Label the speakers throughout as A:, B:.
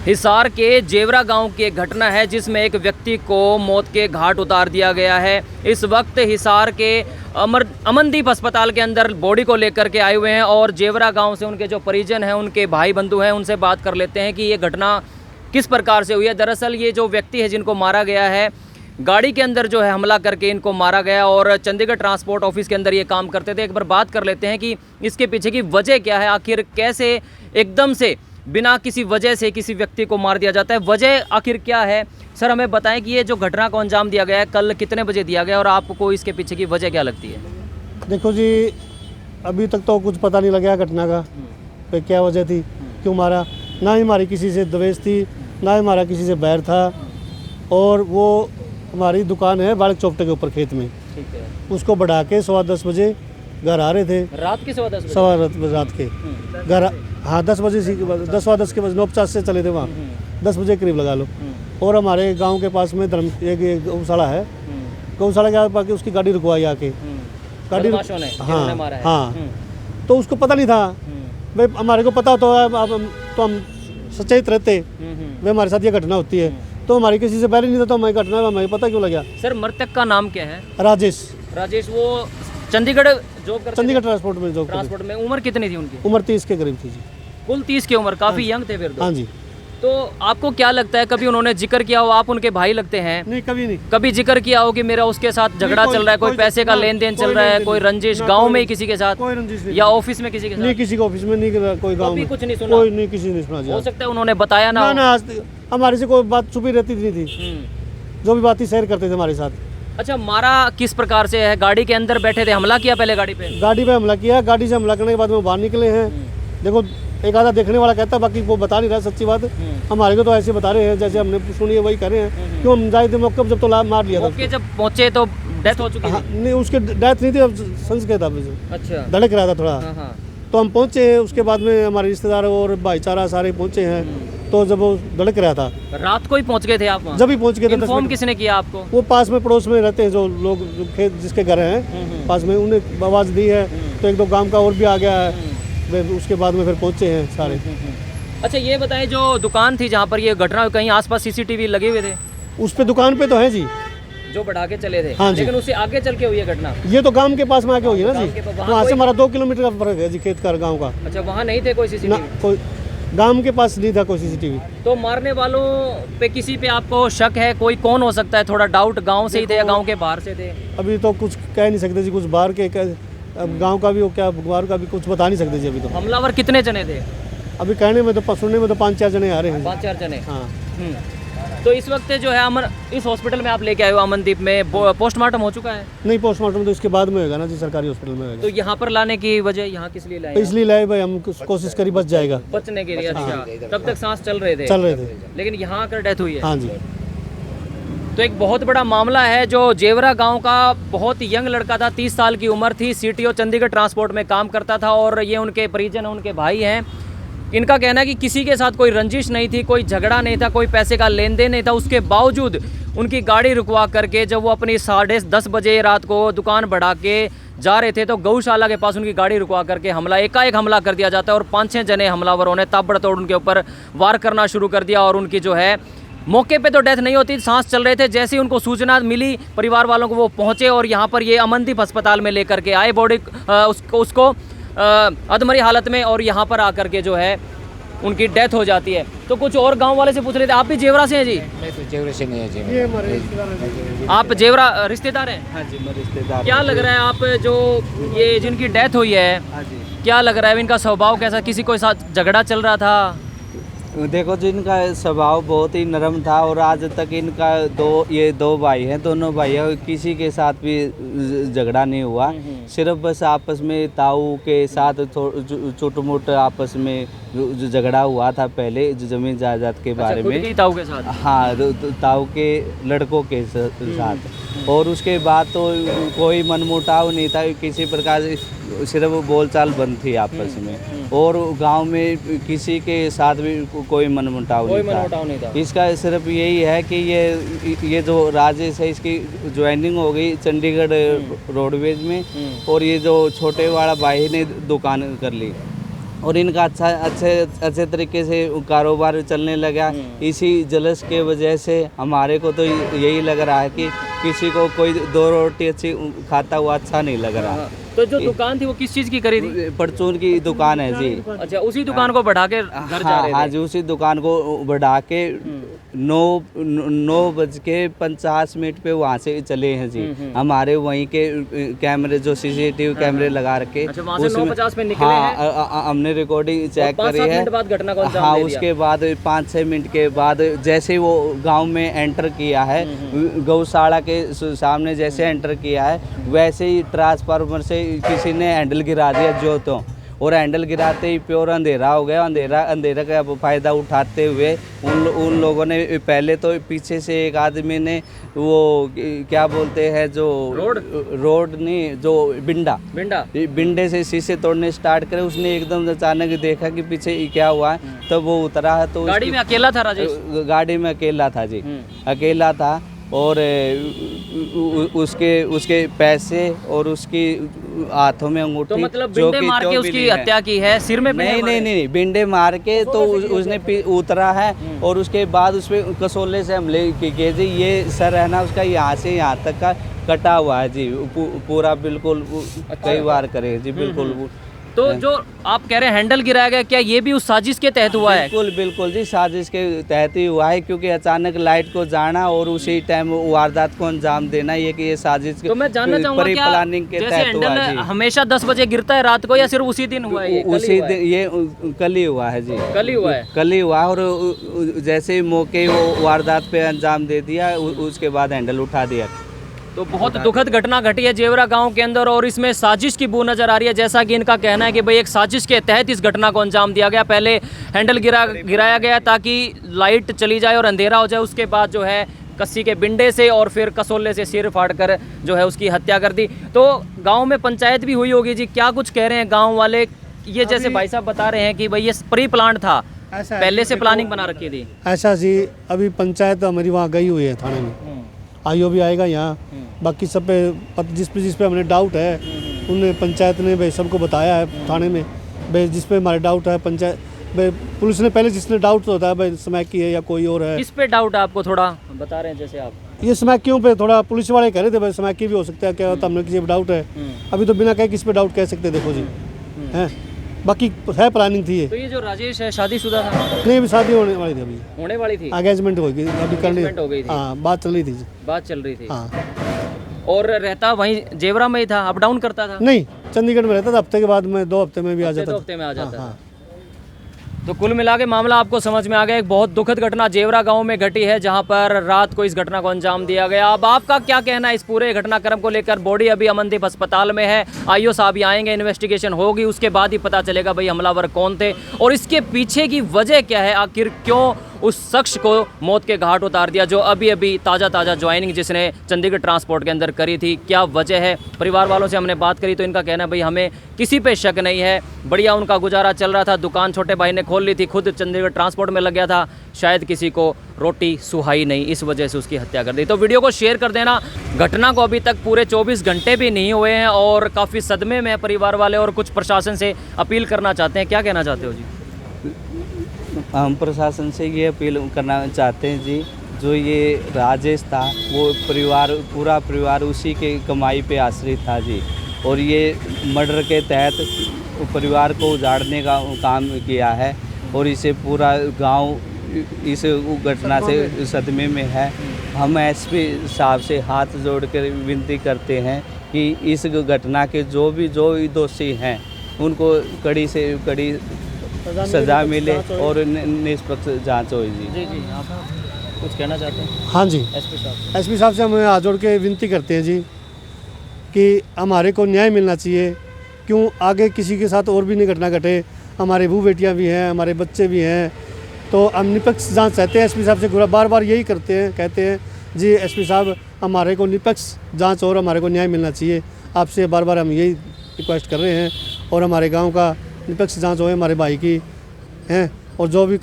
A: हिसार के जेवरा गांव की एक घटना है जिसमें एक व्यक्ति को मौत के घाट उतार दिया गया है। इस वक्त हिसार के अमनदीप अस्पताल के अंदर बॉडी को लेकर के आए हुए हैं और जेवरा गांव से उनके जो परिजन हैं, उनके भाई बंधु हैं, उनसे बात कर लेते हैं कि ये घटना किस प्रकार से हुई है। दरअसल ये जो व्यक्ति है जिनको मारा गया है, गाड़ी के अंदर जो है हमला करके इनको मारा गया और चंडीगढ़ ट्रांसपोर्ट ऑफिस के अंदर ये काम करते थे। एक बार बात कर लेते हैं कि इसके पीछे की वजह क्या है, आखिर कैसे एकदम से बिना किसी वजह से किसी व्यक्ति को मार दिया जाता है, वजह आखिर क्या है। सर हमें बताएं कि ये जो घटना को अंजाम दिया गया है कल कितने बजे दिया गया और आपको इसके पीछे की वजह क्या लगती है?
B: देखो जी, अभी तक तो कुछ पता नहीं लगा घटना का कि क्या वजह थी, क्यों मारा। ना ही हमारी किसी से द्वेष थी, ना ही हमारा किसी से बैर था। और वो हमारी दुकान है बालक चौपटे के ऊपर खेत में,
A: ठीक है।
B: उसको बढ़ा के 10:15 बजे घर आ रहे थे।
A: रात के 10:15 बजे?
B: सवा रात के घर, हाँ 10 बजे 10:15 के बजे 9:50 से चले थे वहाँ, 10 बजे करीब लगा लो। और हमारे गांव के पास में एक गौशाला है, गौशाला के आगे उसकी गाड़ी रुकवाई आके, गाड़ी हाँ, तो उसको पता नहीं था। भाई हमारे को पता तो हम सचेत रहते, वे हमारे साथ ये घटना होती है, तो हमारी किसी से पहले नहीं था, तो हमें घटना हमें पता क्यों लगा।
A: सर मृतक का नाम क्या है?
B: राजेश।
A: वो चंडीगढ़ जॉब करते?
B: चंडीगढ़ ट्रांसपोर्ट में जॉब।
A: ट्रांसपोर्ट में। उम्र कितनी थी उनकी?
B: उम्र 30 के करीब थी जी।
A: कुल 30 की उम्र, काफी यंग थे फिर तो।
B: हाँ जी।
A: तो आपको क्या लगता है, कभी उन्होंने जिक्र किया हो, आप उनके भाई लगते हैं?
B: नहीं, कभी नहीं।
A: कभी जिक्र किया हो कि मेरा उसके साथ झगड़ा चल रहा है, कोई पैसे का लेन देन चल रहा है, कोई रंजिश गांव में ही किसी के साथ,
B: कोई रंजिश नहीं,
A: या ऑफिस में किसी के साथ?
B: नहीं, किसी को ऑफिस में नहीं, कोई गांव में
A: कुछ नहीं सुना?
B: कोई नहीं, किसी ने सुना।
A: हो सकता है उन्होंने बताया ना हो।
B: ना, हमारे से कोई बात छुपी रहती नहीं थी, जो भी बात थी शेयर करते थे हमारे साथ।
A: अच्छा, मारा किस प्रकार से है? गाड़ी के अंदर बैठे थे, हमला किया पहले गाड़ी पे
B: हमला किया। गाड़ी से हमला करने के बाद वो बाहर निकले हैं। देखो, एक आधा देखने वाला कहता है, बाकी वो बता नहीं रहा सच्ची बात। हमारे को तो ऐसे बता रहे हैं जैसे हमने सुनी है वही कर रहे हैं। क्यों हम जाए थे मौके जब तो मार लिया था।
A: जब पहुंचे तो डेथ हो चुकी थी?
B: नहीं, उसके डेथ नहीं थी, अब संस्कृत था।
A: अच्छा,
B: धड़क रहा था थोड़ा। तो हम पहुंचे हैं, उसके बाद में हमारे रिश्तेदार और भाईचारा सारे पहुंचे हैं। तो जब वो धड़क रहा था,
A: रात को ही पहुंच गए थे आप वहाँ?
B: जब ही पहुंच गए थे।
A: इन्फॉर्म किसने किया आपको?
B: वो पास में पड़ोस में रहते हैं जो लोग, जो खेत जिसके घर हैं पास में, उन्हें आवाज़ दी है। तो एक दो गांव का और भी आ गया है, उसके बाद में फिर पहुंचे हैं सारे।
A: अच्छा, ये बताएं, जो दुकान थी जहाँ पर ये घटना, कहीं आसपास सीसीटीवी लगे हुए थे?
B: उस पे दुकान पे तो है जी,
A: जो बढ़ा के चले थे।
B: हाँ जी।
A: लेकिन उससे आगे चल के हुई है घटना?
B: ये तो गांव के पास में आके हुई है ना जी, वहाँ से हमारा 2 किलोमीटर का फर्क है जी, खेत का गाँव का।
A: अच्छा, वहाँ नहीं थे कोई सीसीटीवी?
B: कोई गांव के पास नहीं था कोई सीसीटीवी।
A: तो मारने वालों पे किसी पे आपको शक है? कोई कौन हो सकता है? थोड़ा डाउट, गांव से ही थे या गांव के बाहर से थे?
B: अभी तो कुछ कह नहीं सकते जी, कुछ बाहर के, अब गांव का भी हो क्या, बाहर का भी कुछ बता नहीं सकते जी अभी तो।
A: हमलावर कितने जने थे?
B: अभी कहने में तो, सुनने में तो 5-4 जने आ रहे हैं।
A: 5-4 जने?
B: हाँ।
A: तो इस वक्त जो है इस हॉस्पिटल में आप लेके आए हो अमनदीप में, पोस्टमार्टम हो चुका है?
B: नहीं, पोस्टमार्टम तो इसके बाद में होगा ना जी, सरकारी हॉस्पिटल में होगा।
A: तो यहाँ पर लाने की वजह यहाँ किस लिए लाए?
B: इसलिए लाए भाई, हम कोशिश करी बच जाएगा,
A: बचने के लिए। अच्छा, तब तक सांस चल रहे थे, लेकिन यहाँ आकर डेथ हुई है?
B: हाँ जी।
A: तो एक बहुत बड़ा मामला है। जो जेवरा गांव का बहुत यंग लड़का था, 30 साल की उम्र थी, सीटीओ चंडीगढ़ ट्रांसपोर्ट में काम करता था और ये उनके परिजन, उनके भाई हैं। इनका कहना है कि किसी के साथ कोई रंजिश नहीं थी, कोई झगड़ा नहीं था, कोई पैसे का लेन देन नहीं था। उसके बावजूद उनकी गाड़ी रुकवा करके जब वो अपनी 10:30 बजे रात को दुकान बढ़ा के जा रहे थे, तो गौशाला के पास उनकी गाड़ी रुकवा करके एकाएक हमला कर दिया जाता है और 5-6 जने हमलावरों ने ताबड़तोड़ उनके ऊपर वार करना शुरू कर दिया। और उनकी जो है मौके पे तो डेथ नहीं होती, सांस चल रहे थे। जैसे ही उनको सूचना मिली परिवार वालों को, वो पहुंचे और यहाँ पर ये अमनदीप अस्पताल में लेकर के आए बॉडी, उसको अधमरी हालत में, और यहाँ पर आकर के जो है उनकी डेथ हो जाती है। तो कुछ और गांव वाले से पूछ रहे थे, आप भी जेवरा से हैं जी?
C: मैं तो जेवरा से नहीं है जी।
B: ये हमारे रिश्तेदार हैं।
A: आप जेवरा रिश्तेदार हैं?
C: हाँ जी, मेरे रिश्तेदार।
A: क्या लग रहा है, आप जो ये जिनकी डेथ हुई है,
C: हाँ जी,
A: क्या लग रहा है इनका स्वभाव कैसा? किसी के साथ झगड़ा चल रहा था?
C: देखो जी, इनका स्वभाव बहुत ही नरम था और आज तक इनका ये दो भाई हैं, दोनों भाइयों किसी के साथ भी झगड़ा नहीं हुआ। सिर्फ बस आपस में ताऊ के साथ छोट मोट आपस में जो झगड़ा हुआ था पहले, जो जमीन जायदाद के बारे में।
A: ताऊ के साथ?
C: हाँ, ताऊ के लड़कों के साथ। और उसके बाद तो कोई मनमुटाव नहीं था किसी प्रकार, सिर्फ बोलचाल बंद थी आपस में। और गांव में किसी के साथ भी कोई मनमुटाव नहीं था। इसका सिर्फ यही है कि ये जो राजेश है, इसकी ज्वाइनिंग हो गई चंडीगढ़ रोडवेज में, और ये जो छोटे वाला भाई ने दुकान कर ली। और इनका अच्छे तरीके से कारोबार चलने लगा। इसी जलस के वजह से हमारे को तो यही लग रहा है कि किसी को कोई 2 रोटी अच्छी खाता हुआ अच्छा नहीं लग रहा।
A: तो जो दुकान थी वो किस चीज़ की करी थी?
C: परचून की दुकान है जी।
A: अच्छा, उसी दुकान को बढ़ा के घर जा रहे थे?
C: हाँ जी, उसी दुकान को बढ़ा के 9:50 पे वहाँ से चले हैं जी। हमारे वहीं के कैमरे जो CCTV कैमरे लगा रखे,
A: अच्छा, वहाँ से 9:50 पे निकले हैं?
C: हाँ, हमने रिकॉर्डिंग चेक करी है।
A: 5-7 मिनट बाद घटना को अंजाम
C: हाँ,
A: दे दिया।
C: उसके बाद 5-6 मिनट के बाद जैसे वो गांव में एंटर किया है, गौशाला के सामने जैसे एंटर किया है, वैसे ही ट्रांसफार्मर से किसी ने हैंडल गिरा दिया जो तो, और हैंडल गिराते ही प्योर अंधेरा हो गया। अंधेरा का फ़ायदा उठाते हुए उन लोगों ने पहले तो पीछे से एक आदमी ने वो क्या बोलते हैं जो रोड नहीं, जो बिंडे से शीशे तोड़ने स्टार्ट करे। उसने एकदम अचानक देखा कि पीछे क्या हुआ है, तब वो उतरा है। तो
A: गाड़ी में अकेला था राजेश?
C: गाड़ी में अकेला था जी, अकेला था। और उसके पैसे और उसकी हाथों में अंगूठी,
A: तो मतलब बिंडे मार के उसकी हत्या की है? सिर में?
C: नहीं, बिंडे मार के तो उसने उतरा है, और उसके बाद उस पर कसौले से हमले किए जी। ये सर है ना उसका यहाँ से यहाँ तक का कटा हुआ है जी, पूरा बिल्कुल। कई बार करे जी, बिल्कुल।
A: तो जो आप कह रहे हैं हैंडल गिराया गया, क्या ये भी उस साजिश के तहत हुआ है?
C: बिल्कुल जी, साजिश के तहत ही हुआ है, क्योंकि अचानक लाइट को जाना और उसी टाइम वारदात को अंजाम देना, ये साजिश
A: तो मैं जानना चाहूंगा क्या
C: प्लानिंग के तहत हुआ जी।
A: हमेशा 10 बजे गिरता है रात को, या सिर्फ उसी दिन हुआ है?
C: उसी दिन, ये कल ही हुआ है जी।
A: कल ही हुआ है?
C: कल ही हुआ। और जैसे ही मौके वो वारदात पे अंजाम दे दिया, उसके बाद हैंडल उठा दिया।
A: तो बहुत दुखद घटना घटी है जेवरा गांव के अंदर, और इसमें साजिश की बू नजर आ रही है। जैसा कि इनका कहना है कि भाई एक साजिश के तहत इस घटना को अंजाम दिया गया। पहले हैंडल गिराया गया ताकि लाइट चली जाए और अंधेरा हो जाए, उसके बाद जो है कस्सी के बिंडे से और फिर कसौले से सिर फाड़ कर जो है उसकी हत्या कर दी। तो गाँव में पंचायत भी हुई होगी जी, क्या कुछ कह रहे हैं गाँव वाले? ये जैसे भाई साहब बता रहे हैं कि भाई ये प्री प्लान था, पहले से प्लानिंग बना रखी थी।
B: ऐसा जी, अभी पंचायत हमारी वहाँ गई हुई है थाने में, आईओ भी आएगा यहाँ। बाकी सब पे जिस पे हमने डाउट है, उन्हें पंचायत ने भाई सबको बताया है थाने में भाई, जिस पे हमारे डाउट है। पंचायत भाई पुलिस ने पहले जिसने डाउट तो होता है भाई स्मैक की है या कोई और है।
A: किस पे डाउट है आपको? थोड़ा बता रहे हैं जैसे आप।
B: ये स्मैक क्यों पे थोड़ा पुलिस वाले कह रहे थे भाई स्मैक की भी हो सकता है, क्या होता हमने किसी पे डाउट है। अभी तो बिना कहे किस पे डाउट कह सकते, देखो जी हैं। बाकी है प्लानिंग थी ये।
A: तो ये जो राजेश है शादीशुदा था?
B: नहीं, अभी शादी होने वाली थी, अभी
A: होने वाली थी,
B: एंगेजमेंट हो गई अभी, करनी
A: हो गई थी।
B: हाँ, बात चल रही थी।
A: बात चल रही थी।
B: हाँ।
A: और रहता वहीं जेवरा में ही था? अप डाउन करता था?
B: नहीं, चंडीगढ़ में रहता था। हफ्ते के बाद में 2 हफ्ते में भी आ जाता था।
A: 2 हफ्ते में आ जाता था।
B: हाँ।
A: तो कुल मिला के मामला आपको समझ में आ गया। एक बहुत दुखद घटना जेवरा गांव में घटी है, जहां पर रात को इस घटना को अंजाम दिया गया। अब आपका क्या कहना है इस पूरे घटनाक्रम को लेकर? बॉडी अभी अमनदीप अस्पताल में है, आईओ साहब ही आएंगे, इन्वेस्टिगेशन होगी, उसके बाद ही पता चलेगा भाई हमलावर कौन थे और इसके पीछे की वजह क्या है। आखिर क्यों उस शख्स को मौत के घाट उतार दिया, जो अभी अभी ताज़ा ज्वाइनिंग जिसने चंडीगढ़ ट्रांसपोर्ट के अंदर करी थी, क्या वजह है? परिवार वालों से हमने बात करी तो इनका कहना है भाई हमें किसी पे शक नहीं है, बढ़िया उनका गुजारा चल रहा था, दुकान छोटे भाई ने खोल ली थी, खुद चंडीगढ़ ट्रांसपोर्ट में लग गया था, शायद किसी को रोटी सुहाई नहीं, इस वजह से उसकी हत्या कर दी। तो वीडियो को शेयर कर देना। घटना को अभी तक पूरे 24 घंटे भी नहीं हुए हैं और काफ़ी सदमे में है परिवार वाले, और कुछ प्रशासन से अपील करना चाहते हैं। क्या कहना चाहते हो जी?
C: हम प्रशासन से ये अपील करना चाहते हैं जी, जो ये राजेश था वो पूरा परिवार उसी के कमाई पे आश्रित था जी, और ये मर्डर के तहत परिवार को उजाड़ने का काम किया है, और इसे पूरा गांव इस घटना से सदमे में है। हम एसपी साहब से हाथ जोड़कर विनती करते हैं कि इस घटना के जो भी दोषी हैं उनको कड़ी से कड़ी सजा मिले और निष्पक्ष जांच हो जी।
A: जी आप कुछ कहना चाहते हैं?
B: हाँ जी, एसपी साहब से हम हाथ जोड़ के विनती करते हैं जी कि हमारे को न्याय मिलना चाहिए। क्यों आगे किसी के साथ और भी नहीं घटना घटे, हमारे बहू बेटियाँ भी हैं, हमारे बच्चे भी हैं, तो हम निष्पक्ष जांच चाहते हैं। एसपी साहब से बार बार यही कहते हैं जी एसपी साहब हमारे को निष्पक्ष जांच और हमारे को न्याय मिलना चाहिए। आपसे बार बार हम यही रिक्वेस्ट कर रहे हैं, और हमारे गांव का निष्पक्ष जांच हो हमारे भाई की हैं, और जो भी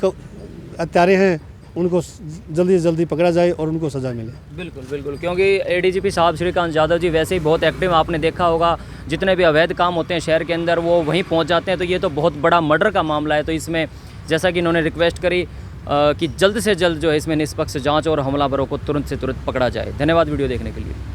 B: हत्यारे हैं उनको जल्दी से जल्दी पकड़ा जाए और उनको सज़ा मिले।
A: बिल्कुल बिल्कुल, क्योंकि एडीजीपी साहब श्रीकांत यादव जी वैसे ही बहुत एक्टिव, आपने देखा होगा जितने भी अवैध काम होते हैं शहर के अंदर वो वहीं पहुंच जाते हैं। तो ये तो बहुत बड़ा मर्डर का मामला है, तो इसमें जैसा कि इन्होंने रिक्वेस्ट करी कि जल्द से जल्द जो है इसमें निष्पक्ष जांच और हमलावरों को तुरंत से तुरंत पकड़ा जाए। धन्यवाद वीडियो देखने के लिए।